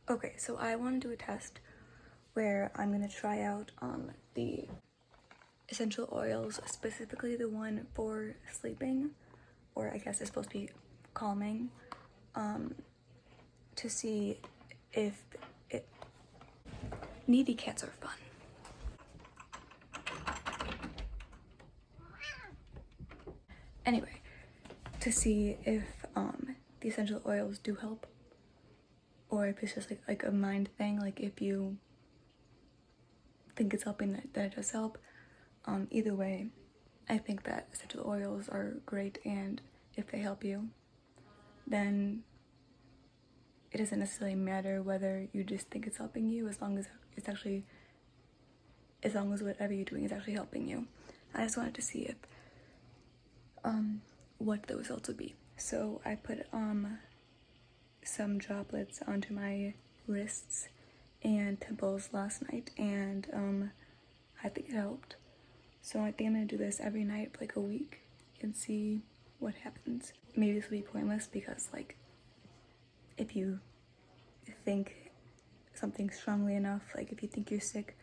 Okay, so I want to do a test where I'm gonna try out the essential oils, specifically the one for sleeping, or I guess it's supposed to be calming, to see if it. Needy cats are fun. Anyway, to see if the essential oils do help, or if it's just like a mind thing, like if you think it's helping, that it does help. Either way, I think that essential oils are great, and if they help you, then it doesn't necessarily matter whether you just think it's helping you, as long as whatever you're doing is actually helping you. I just wanted to see if what the results would be. So I put some droplets onto my wrists and temples last night, and I think it helped. So I think I'm gonna do this every night for like a week and see what happens. Maybe this will be pointless because, like, if you think something strongly enough, like if you think you're sick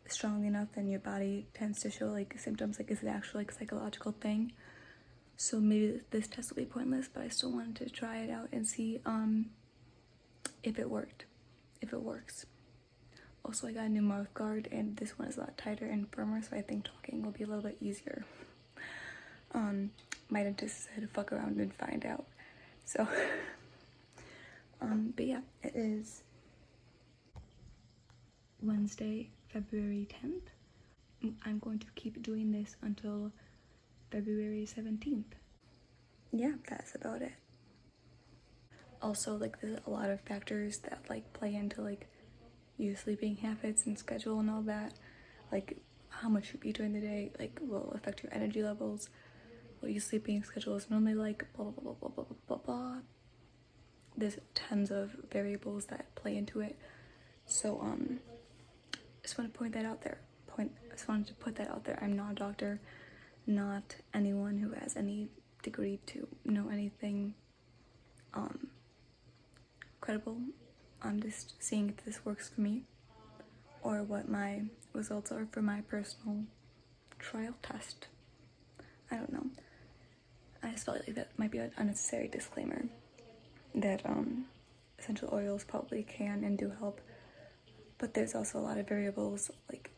strongly enough, then your body tends to show like symptoms like it's an actual like psychological thing. So maybe this test will be pointless, but I still wanted to try it out and see if it worked, if it works. Also, I got a new mouth guard, and this one is a lot tighter and firmer, so I think talking will be a little bit easier. My dentist said to fuck around and find out. So, but yeah, it is Wednesday, February 10th. I'm going to keep doing this until February 17th. Yeah, that's about it. Also, like, there's a lot of factors that like play into like your sleeping habits and schedule and all that. Like how much you eat during the day like will affect your energy levels, what your sleeping schedule is normally like, blah blah blah blah blah blah blah blah. There's tons of variables that play into it. So just want to point that out there. Just wanted to put that out there. I'm not a doctor, not anyone who has any degree to know anything credible. I'm just seeing if this works for me or what my results are for my personal trial test. I don't know. I just felt like that might be an unnecessary disclaimer that essential oils probably can and do help, but there's also a lot of variables like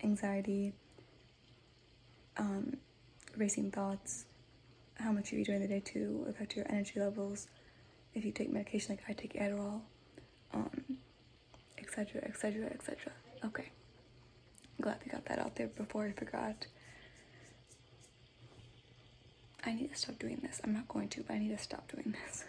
anxiety, racing thoughts, how much you eat during the day to affect your energy levels, if you take medication like I take Adderall, etc, etc, etc. Okay, glad we got that out there before I forgot. I need to stop doing this. I'm not going to, but I need to stop doing this.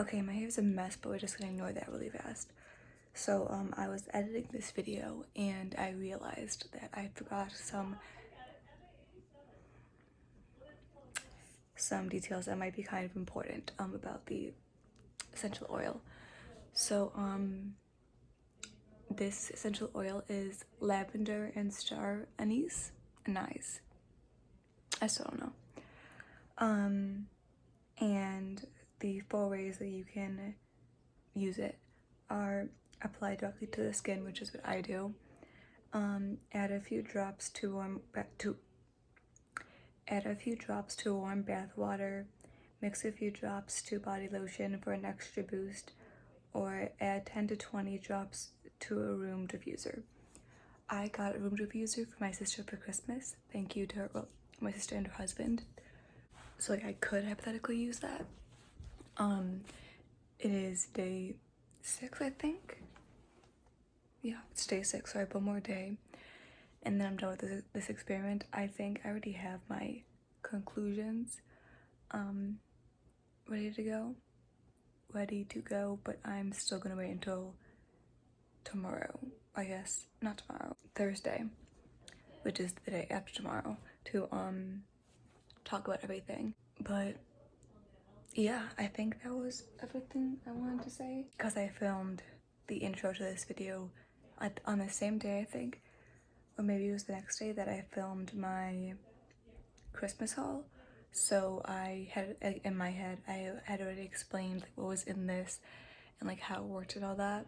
Okay, my hair's a mess, but we're just gonna ignore that really fast. So, I was editing this video and I realized that I forgot some details that might be kind of important about the essential oil. So, this essential oil is lavender and star anise. I still don't know. And the 4 ways that you can use it are apply directly to the skin, which is what I do. Add a few drops to warm bath water. Mix a few drops to body lotion for an extra boost, or add 10 to 20 drops to a room diffuser. I got a room diffuser for my sister for Christmas. Thank you to her, well, my sister and her husband. So like I could hypothetically use that. It is day 6, I think. Yeah, it's day 6, so I have one more day. And then I'm done with this experiment. I think I already have my conclusions ready to go, but I'm still gonna wait until tomorrow, I guess. Not tomorrow, Thursday, which is the day after tomorrow, to talk about everything. But yeah, I think that was everything I wanted to say, because I filmed the intro to this video on the same day, I think, or maybe it was the next day that I filmed my Christmas haul. So I had, in my head, I had already explained like, what was in this and like how it worked and all that,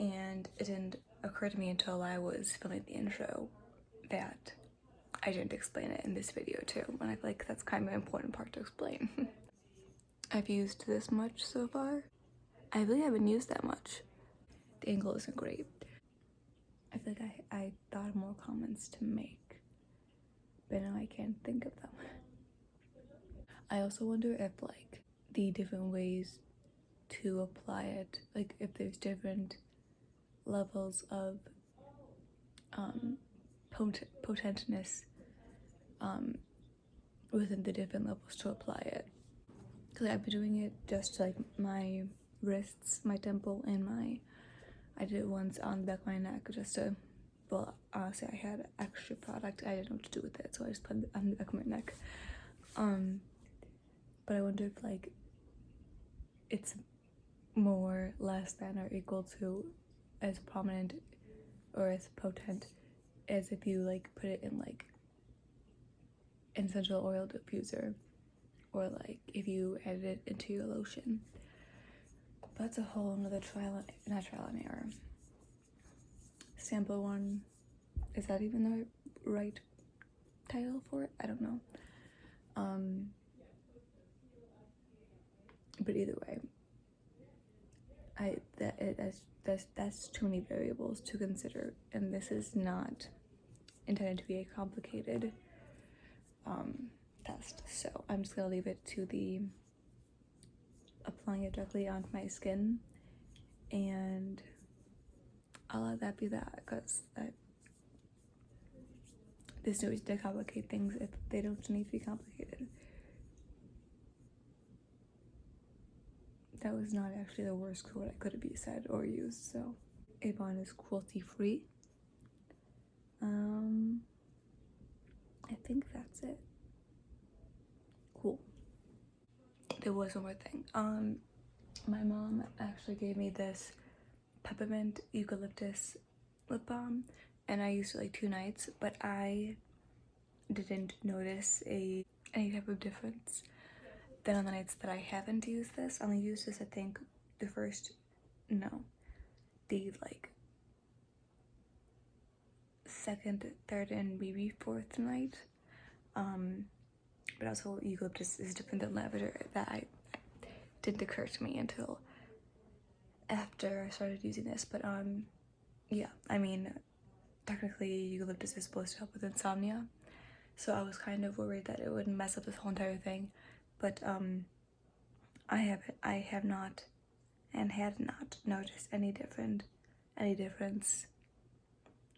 and it didn't occur to me until I was filming the intro that I didn't explain it in this video too, and I feel like that's kind of an important part to explain. I've used this much so far. I really haven't used that much. The angle isn't great. I feel like I thought of more comments to make, but now I can't think of them. I also wonder if like the different ways to apply it, like if there's different levels of potentness within the different levels to apply it. Because I've been doing it just to, like, my wrists, my temple, and I did it once on the back of my neck just to, well, honestly, I had extra product. I didn't know what to do with it, so I just put it on the back of my neck. But I wonder if, like, it's more, less than, or equal to as prominent or as potent as if you, like, put it in, like, an essential oil diffuser, or, like, if you added it into your lotion. That's a whole another not trial and error. Sample one, is that even the right title for it? I don't know. But either way, that's too many variables to consider, and this is not intended to be a complicated test. So I'm just gonna leave it to the applying it directly onto my skin, and I'll let that be that, because there's no reason to complicate things if they don't need to be complicated. That was not actually the worst quote I could have said or used, so Avon is cruelty free. I think that's it. Cool. There was one more thing. My mom actually gave me this peppermint eucalyptus lip balm, and I used it like 2 nights, but I didn't notice any type of difference. Then on the nights that I haven't used this, I only used this, I think, the like 2nd, 3rd, and maybe 4th night. But also eucalyptus is different than lavender. That didn't occur to me until after I started using this. But yeah, I mean, technically eucalyptus is supposed to help with insomnia, so I was kind of worried that it would mess up this whole entire thing. But I have not and had not noticed any difference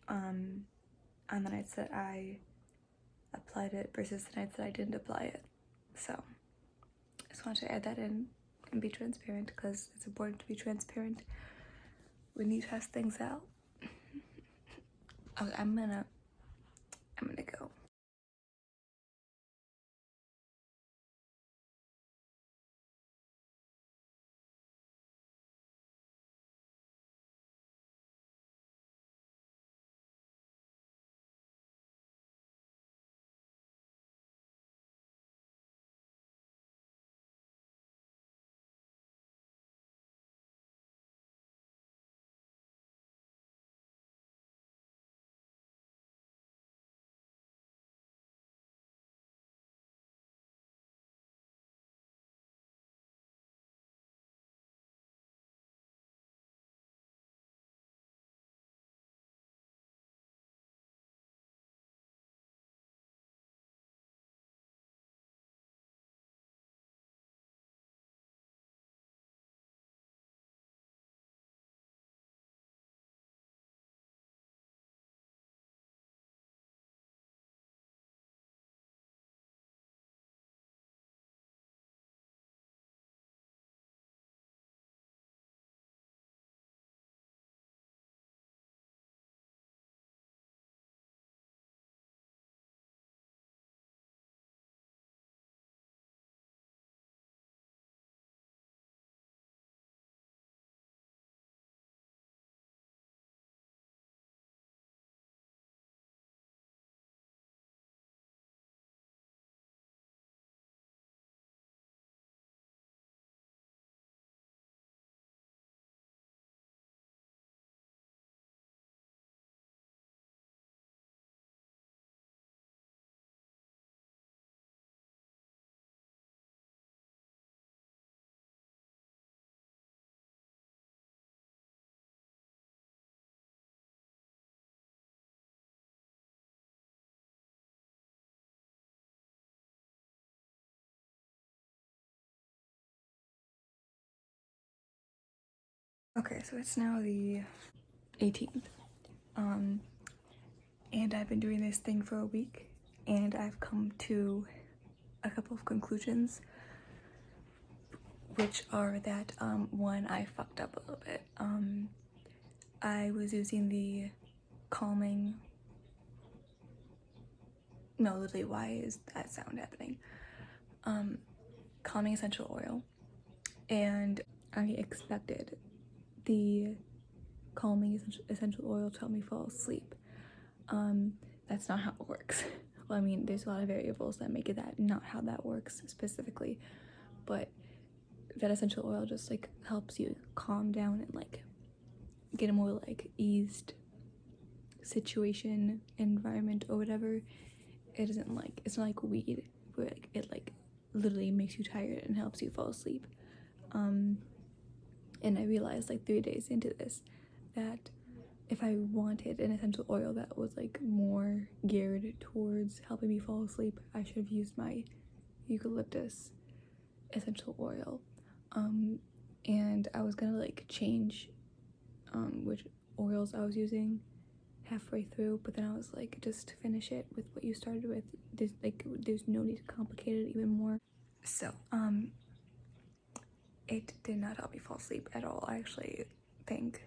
on the nights that I applied it versus the nights that I didn't apply it. So I just wanted to add that in and be transparent, because it's important to be transparent when you test things out. Okay, I'm gonna go. Okay, so it's now the 18th. And I've been doing this thing for a week, and I've come to a couple of conclusions, which are that one, I fucked up a little bit. I was using the calming, no, literally, why is that sound happening? Calming essential oil, and I expected the calming essential oil to help me fall asleep. That's not how it works. Well, I mean, there's a lot of variables that make it that not how that works specifically, but that essential oil just like helps you calm down and like get a more like eased situation, environment, or whatever. It isn't like, it's not like weed where like it like literally makes you tired and helps you fall asleep. And I realized like 3 days into this that if I wanted an essential oil that was like more geared towards helping me fall asleep, I should have used my eucalyptus essential oil. And I was gonna like change which oils I was using halfway through, but then I was like, just finish it with what you started with. There's no need to complicate it even more. So it did not help me fall asleep at all. I actually think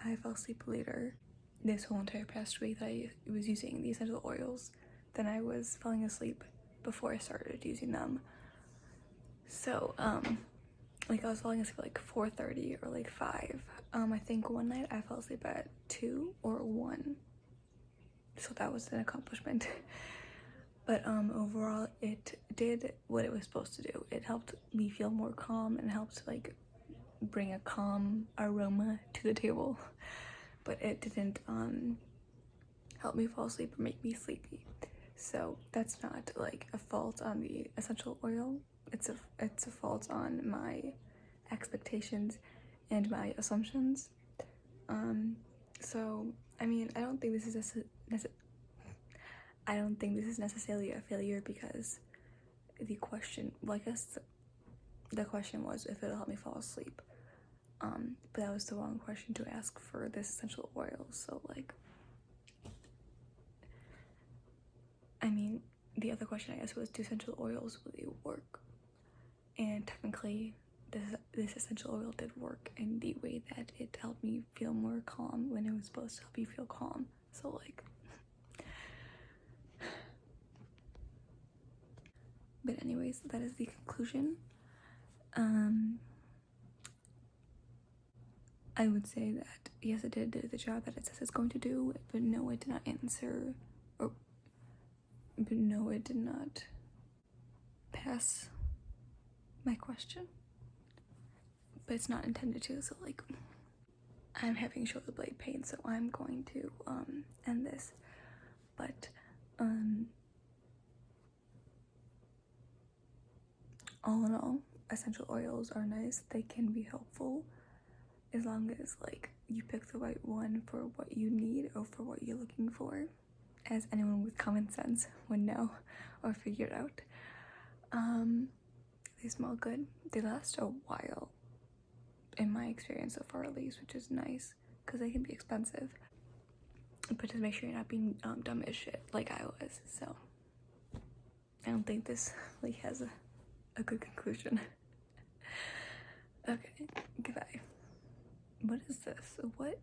I fell asleep later this whole entire past week that I was using the essential oils than I was falling asleep before I started using them. So like I was falling asleep at like 4:30 or like 5. I think one night I fell asleep at 2 or 1, so that was an accomplishment. But overall it did what it was supposed to do. It helped me feel more calm and helped like bring a calm aroma to the table, but it didn't help me fall asleep or make me sleepy. So that's not like a fault on the essential oil. It's a fault on my expectations and my assumptions. So I mean, I don't think this is necessarily a failure, because the question, well, I guess the question was if it'll help me fall asleep. But that was the wrong question to ask for this essential oil. So like, I mean, the other question I guess was, do essential oils really work? And technically, this essential oil did work in the way that it helped me feel more calm when it was supposed to help you feel calm. So like, but anyways, that is the conclusion. I would say that yes, it did do the job that it says it's going to do, but no, it did not answer, but no, it did not pass my question. But it's not intended to, so like, I'm having shoulder blade pain, so I'm going to end this. But all in all, essential oils are nice. They can be helpful as long as like you pick the right one for what you need or for what you're looking for, as anyone with common sense would know or figure out. They smell good. They last a while, in my experience so far at least, which is nice because they can be expensive. But just make sure you're not being dumb as shit like I was. So I don't think this like has a good conclusion. Okay, goodbye. What is this? What